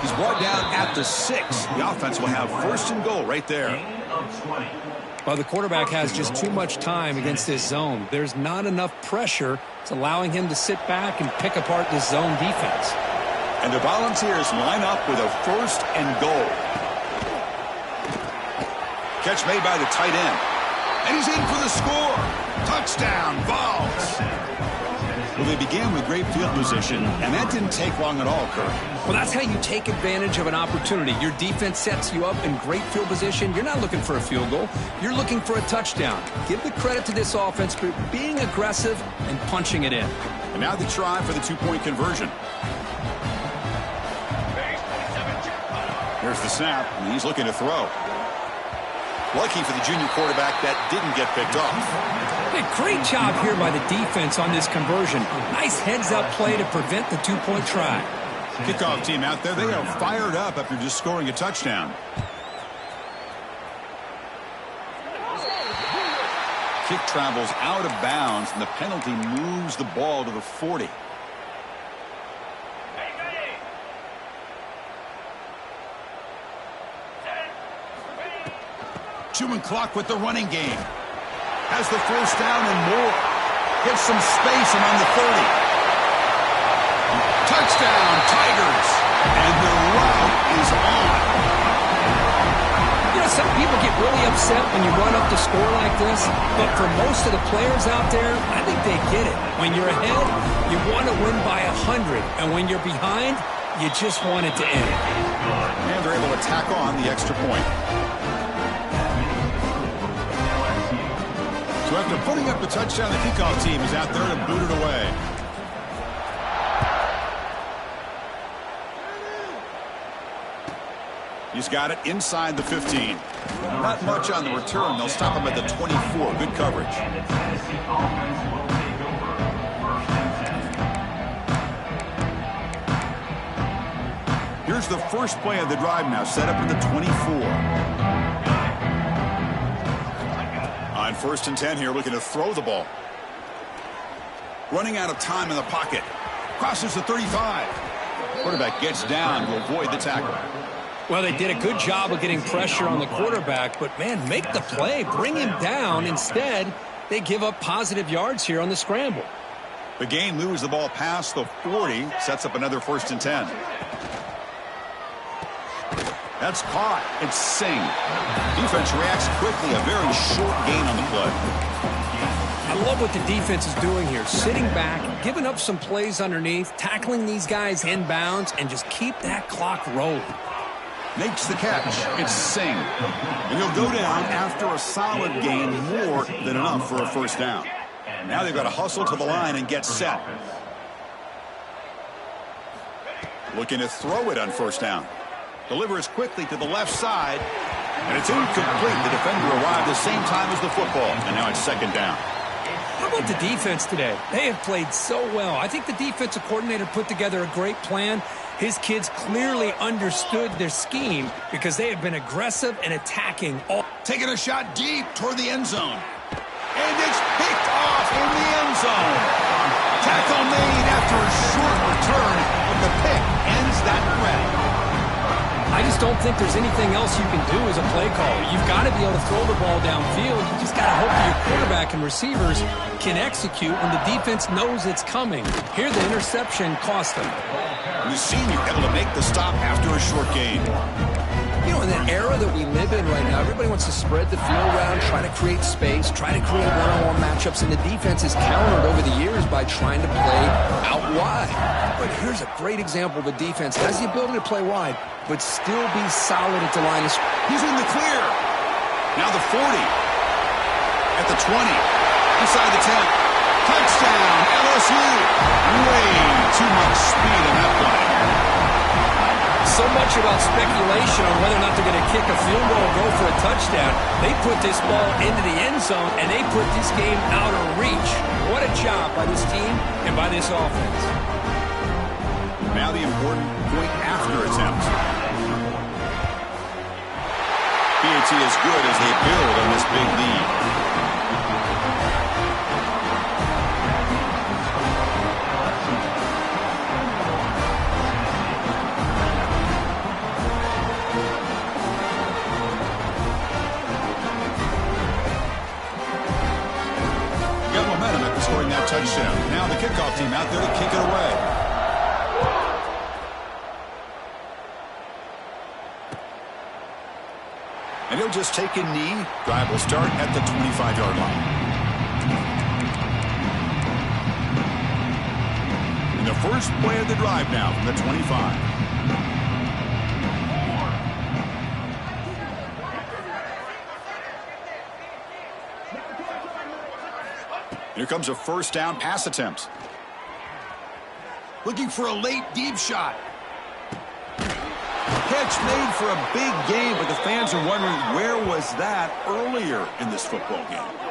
He's brought down at the 6. The offense will have 1st and goal right there. Well, the quarterback has just too much time against this zone. There's not enough pressure. It's allowing him to sit back and pick apart this zone defense. And the Volunteers line up with a 1st and goal. Catch made by the tight end. And he's in for the score. Touchdown, Vols. Well, they began with great field position, and that didn't take long at all, Kirk. Well, that's how you take advantage of an opportunity. Your defense sets you up in great field position. You're not looking for a field goal. You're looking for a touchdown. Give the credit to this offense for being aggressive and punching it in. And now the try for the 2-point conversion. Here's the snap, and he's looking to throw. Lucky for the junior quarterback that didn't get picked off. Hey, great job here by the defense on this conversion. Nice heads-up play to prevent the 2-point try. Kickoff team out there, they are fired up after just scoring a touchdown. Kick travels out of bounds, and the penalty moves the ball to the 40. Chewing clock with the running game. Has the 1st down and more. Gets some space and on the 30. Touchdown, Tigers. And the route is on. You know, some people get really upset when you run up the score like this, but for most of the players out there, I think they get it. When you're ahead, you want to win by 100, and when you're behind, you just want it to end. And they're able to tack on the extra point. So after putting up the touchdown, the kickoff team is out there to boot it away. He's got it inside the 15. Not much on the return. They'll stop him at the 24. Good coverage. Here's the first play of the drive now, set up at the 24. On 1st and 10 here, looking to throw the ball. Running out of time in the pocket. Crosses the 35. Quarterback gets down to avoid the tackle. Well, they did a good job of getting pressure on the quarterback, but, man, make the play. Bring him down. Instead, they give up positive yards here on the scramble. The game moves the ball past the 40, sets up another 1st and 10. That's caught. It's Singh. Defense reacts quickly. A very short gain on the play. I love what the defense is doing here. Sitting back, giving up some plays underneath, tackling these guys inbounds, and just keep that clock rolling. Makes the catch. It's Singh. And he'll go down after a solid gain, more than enough for a 1st down. Now they've got to hustle to the line and get set. Looking to throw it on 1st down. Delivers quickly to the left side, and it's incomplete. The defender arrived the same time as the football, and now it's 2nd down. How about the defense today? They have played so well. I think the defensive coordinator put together a great plan. His kids clearly understood their scheme because they have been aggressive and attacking. Taking a shot deep toward the end zone. And it's picked off in the end zone. Tackle made after a short return, but the pick ends that threat. I just don't think there's anything else you can do as a play caller. You've got to be able to throw the ball downfield. You just got to hope that your quarterback and receivers can execute when the defense knows it's coming. Here, the interception cost them. And the senior able to make the stop after a short gain. You know, in the era that we live in right now, everybody wants to spread the field around, try to create space, try to create one-on-one matchups, and the defense is countered over the years by trying to play out wide. But here's a great example of a defense that has the ability to play wide, but still be solid at the line of scrimmage. He's in the clear. Now the 40. At the 20. Inside the 10. Touchdown, LSU. Way too much speed in that play. So much about speculation on whether or not they're going to kick a field goal or go for a touchdown. They put this ball into the end zone, and they put this game out of reach. What a job by this team and by this offense. Now the important point after attempt. PAT is good as they build on this big lead. Got momentum after scoring that touchdown. Now the kickoff team out there to kick it away. And he'll just take a knee. Drive will start at the 25-yard line. And the first play of the drive now from the 25. Here comes a first down pass attempt. Looking for a late deep shot. Catch made for a big game, but the fans are wondering where was that earlier in this football game.